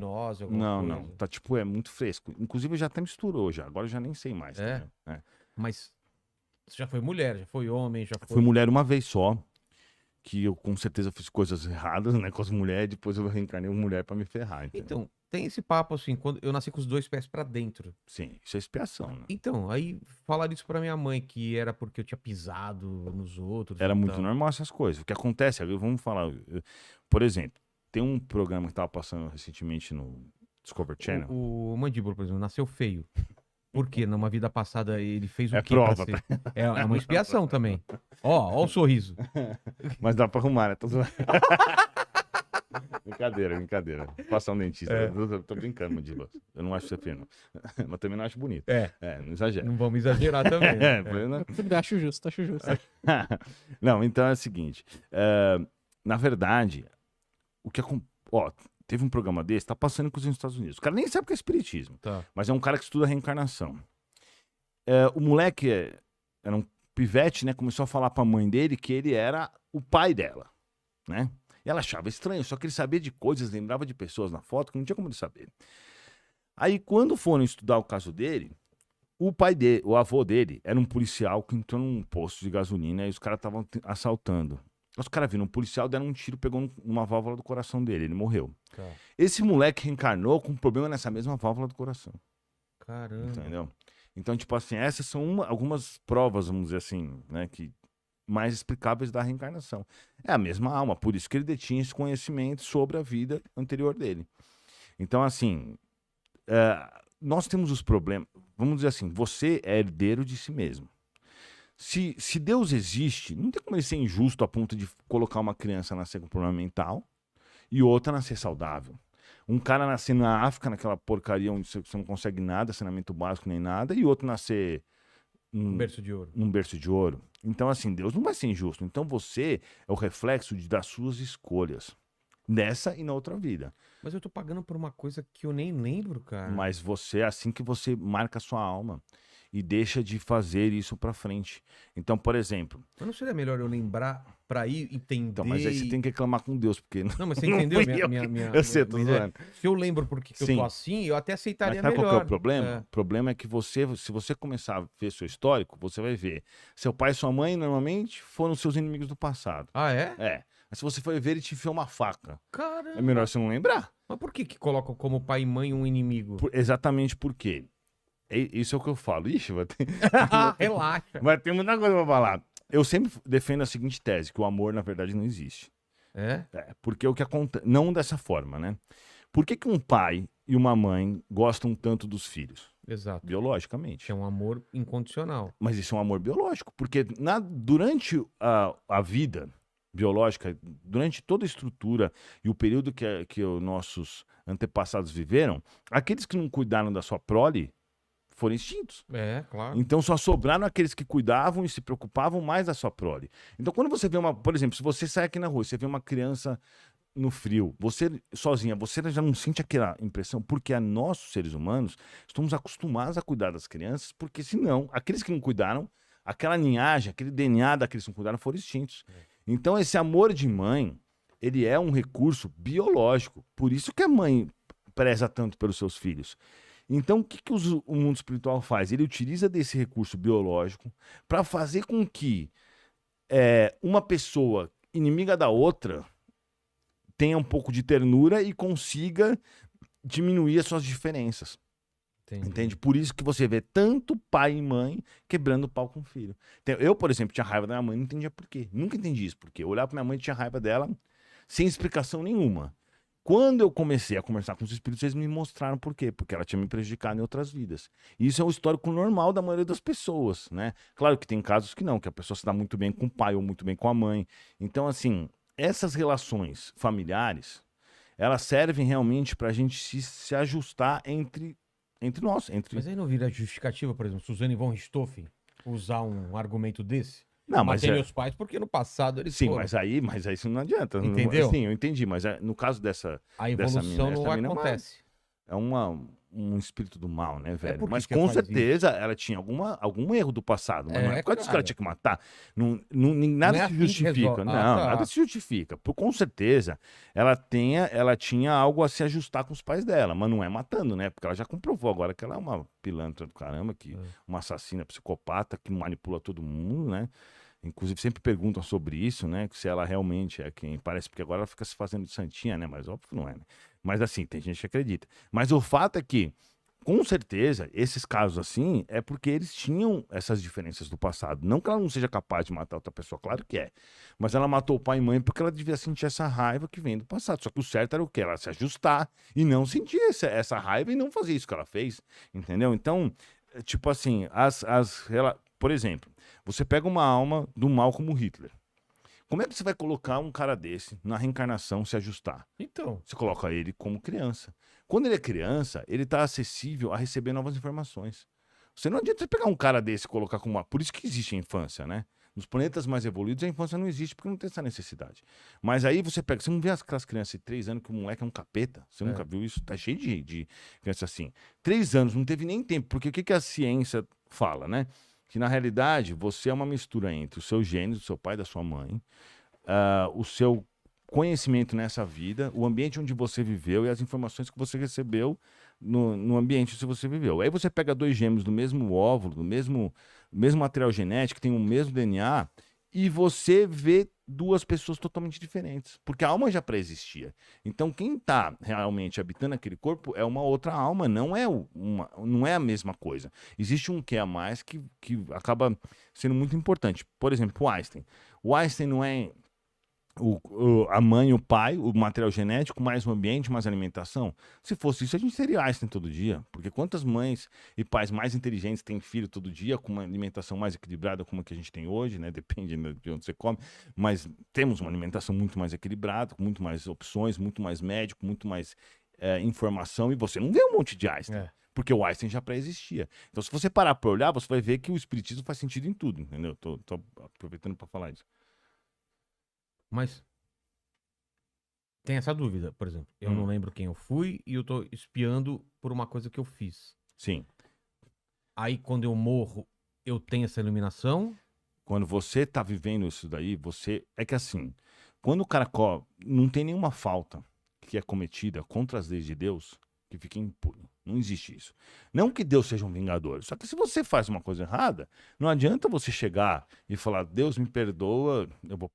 Nossa, alguma Não, coisa. não. Tá, tipo, é muito fresco. Inclusive, já até misturou já. Agora eu já nem sei mais. É? Entendeu? É. Mas você já foi mulher, já foi homem, já foi... Fui mulher uma vez só, que eu com certeza fiz coisas erradas, né, com as mulheres, depois eu reencarnei uma mulher pra me ferrar, entendeu? Então, tem esse papo assim, quando eu nasci com os 2 pés pra dentro. Sim, isso é expiação, né? Então, aí falaram isso pra minha mãe, que era porque eu tinha pisado nos outros Era e muito tal. normal essas coisas. O que acontece, vamos falar, por exemplo, tem um programa que tava passando recentemente no Discovery Channel. O Mandíbula, por exemplo, nasceu feio. Por quê? Numa vida passada ele fez o É quê pra prova, ser? É uma expiação também. Ó o sorriso. Mas dá pra arrumar, né? Tô zoando. Brincadeira, brincadeira. Passar um dentista. É. Eu tô brincando, Mandíbula. Eu não acho você feio, não. Mas também não acho bonito. É, Não exagera. não vamos exagerar também. Né? É, foi, né? Tudo bem, acho justo, acho justo. Não, então é o seguinte. Na verdade, o que ó, teve um programa desse, tá passando inclusive nos Estados Unidos. O cara nem sabe o que é espiritismo, Tá. mas é um cara que estuda reencarnação. O moleque era um pivete, né? Começou a falar pra mãe dele que ele era o pai dela, né? E ela achava estranho, só que ele sabia de coisas, lembrava de pessoas na foto que não tinha como ele saber. Aí, quando foram estudar o caso dele, o pai dele, o avô dele, era um policial que entrou num posto de gasolina e os caras estavam assaltando. Os caras viram um policial, deram um tiro, pegou numa válvula do coração dele, ele morreu. Tá. Esse moleque reencarnou com um problema nessa mesma válvula do coração, Caramba. entendeu? Então, tipo assim, essas são algumas provas, vamos dizer assim, né, que mais explicáveis da reencarnação. É a mesma alma, por isso que ele detinha esse conhecimento sobre a vida anterior dele. Então, assim, nós temos os problemas. Vamos dizer assim, você é herdeiro de si mesmo. Se Deus existe, não tem como ele ser injusto a ponto de colocar uma criança nascer com problema mental e outra nascer saudável. Um cara nascer na África, naquela porcaria onde você não consegue nada, saneamento básico nem nada, e outro nascer Um berço de ouro. num berço de ouro. Então, assim, Deus não vai ser injusto. Então, você é o reflexo das suas escolhas. Nessa e na outra vida. Mas eu tô pagando por uma coisa que eu nem lembro, cara. Mas você, é assim que você marca a sua alma e deixa de fazer isso pra frente. Então, por exemplo... Mas não seria melhor eu lembrar pra ir entender... Então, mas aí você tem que reclamar com Deus, porque... Não, mas você não entendeu fui eu que- minha Eu sei, tô minha ideia? zoando. Se eu lembro porque que eu Sim. tô assim, eu até Mas aceitaria sabe melhor. qual que é o problema? É. O problema é que você, se você começar a ver seu histórico, você vai ver. Seu pai e sua mãe, normalmente, foram seus inimigos do passado. Ah, é? É. Mas se você for ver, ele te enfiou uma faca. Caramba. É melhor você não lembrar. Mas por que colocam como pai e mãe um inimigo? Exatamente porque. Isso é o que eu falo. Ixi, Relaxa. vai ter muita coisa pra falar. Eu sempre defendo a seguinte tese, que o amor, na verdade, não existe. É? Porque o que acontece... Não dessa forma, né? Por que um pai e uma mãe gostam tanto dos filhos? Exato. Biologicamente. É um amor incondicional. Mas isso é um amor biológico, porque durante a vida biológica, durante toda a estrutura e o período que os nossos antepassados viveram, aqueles que não cuidaram da sua prole foram extintos. É, claro. Então só sobraram aqueles que cuidavam e se preocupavam mais da sua prole. Então quando você vê por exemplo, se você sai aqui na rua, você vê uma criança no frio, você sozinha, você já não sente aquela impressão, porque nós, seres humanos, estamos acostumados a cuidar das crianças, porque senão, aqueles que não cuidaram, aquela linhagem, aquele DNA daqueles que não cuidaram foram extintos. Então esse amor de mãe, ele é um recurso biológico, por isso que a mãe preza tanto pelos seus filhos. Então o que o mundo espiritual faz? Ele utiliza desse recurso biológico para fazer com que uma pessoa inimiga da outra tenha um pouco de ternura e consiga diminuir as suas diferenças. Entende? Por isso que você vê tanto pai e mãe quebrando o pau com o filho. Então, eu, por exemplo, tinha raiva da minha mãe, não entendia por quê. Nunca entendi isso, porque eu olhava pra minha mãe e tinha raiva dela sem explicação nenhuma. Quando eu comecei a conversar com os espíritos, eles me mostraram por quê. Porque ela tinha me prejudicado em outras vidas. E isso é um histórico normal da maioria das pessoas, né? Claro que tem casos que não, que a pessoa se dá muito bem com o pai ou muito bem com a mãe. Então, assim, essas relações familiares, elas servem realmente pra gente se ajustar entre nós. Mas aí não vira justificativa, por exemplo, Suzane von Richthofen usar um argumento desse? Não, mas Matei meus pais porque no passado eles sim, foram. mas aí isso não adianta. Entendeu? Sim, eu entendi, mas no caso dessa A dessa evolução mina, não essa mina acontece. é uma um espírito do mal, né, velho? por que Mas que com faz certeza ela tinha algum erro do passado. Mas não é por causa disso que ela cara. tinha que matar. Nada Não é se assim que justifica. resolve. Não, Ah, tá. nada se justifica. Com certeza ela tinha algo a se ajustar com os pais dela, mas não é matando, né? Porque ela já comprovou agora que ela é uma pilantra do caramba, uma assassina, psicopata, que manipula todo mundo, né? Inclusive, sempre perguntam sobre isso, né? Se ela realmente é quem parece, porque agora ela fica se fazendo de santinha, né? Mas óbvio que não é, né? Mas assim, tem gente que acredita. Mas o fato é que, com certeza, esses casos assim, é porque eles tinham essas diferenças do passado. Não que ela não seja capaz de matar outra pessoa, claro que é. Mas ela matou o pai e mãe porque ela devia sentir essa raiva que vem do passado. Só que o certo era o quê? Ela se ajustar e não sentir essa raiva e não fazer isso que ela fez, entendeu? Então, tipo assim, por exemplo, você pega uma alma do mal como Hitler. Como é que você vai colocar um cara desse na reencarnação se ajustar? Então. Você coloca ele como criança. Quando ele é criança, ele está acessível a receber novas informações. Você não adianta você pegar um cara desse e colocar como uma... Por isso que existe a infância, né? Nos planetas mais evoluídos, a infância não existe porque não tem essa necessidade. Mas aí você pega... Você não vê aquelas crianças de 3 anos que o moleque é um capeta? Você nunca viu isso? Tá cheio de criança assim. 3 anos, não teve nem tempo. Porque o que a ciência fala, né? Que na realidade você é uma mistura entre os seus genes, do seu pai e da sua mãe, o seu conhecimento nessa vida, o ambiente onde você viveu e as informações que você recebeu no ambiente onde você viveu. Aí você pega 2 gêmeos do mesmo óvulo, do mesmo material genético, que tem o mesmo DNA, e você vê 2 pessoas totalmente diferentes, porque a alma já pré-existia. Então quem está realmente habitando aquele corpo é uma outra alma, não é a mesma coisa. Existe um que a mais que acaba sendo muito importante. Por exemplo, o Einstein. O Einstein não é a mãe, o pai, o material genético, mais o ambiente, mais a alimentação. Se fosse isso, a gente teria Einstein todo dia. Porque quantas mães e pais mais inteligentes têm filho todo dia, com uma alimentação mais equilibrada como a que a gente tem hoje, né? Depende de onde você come. Mas temos uma alimentação muito mais equilibrada, com muito mais opções, muito mais médico, muito mais informação. E você não vê um monte de Einstein. Porque o Einstein já pré-existia. Então, se você parar para olhar, você vai ver que o espiritismo faz sentido em tudo, entendeu? Tô aproveitando para falar isso. Mas tem essa dúvida, por exemplo. Eu não lembro quem eu fui e eu tô espiando por uma coisa que eu fiz. Sim. Aí, quando eu morro, eu tenho essa iluminação? Quando você tá vivendo isso daí, é que assim, quando o cara não tem nenhuma falta que é cometida contra as leis de Deus que fica impune. Não existe isso. Não que Deus seja um vingador. Só que se você faz uma coisa errada, não adianta você chegar e falar, Deus me perdoa, eu vou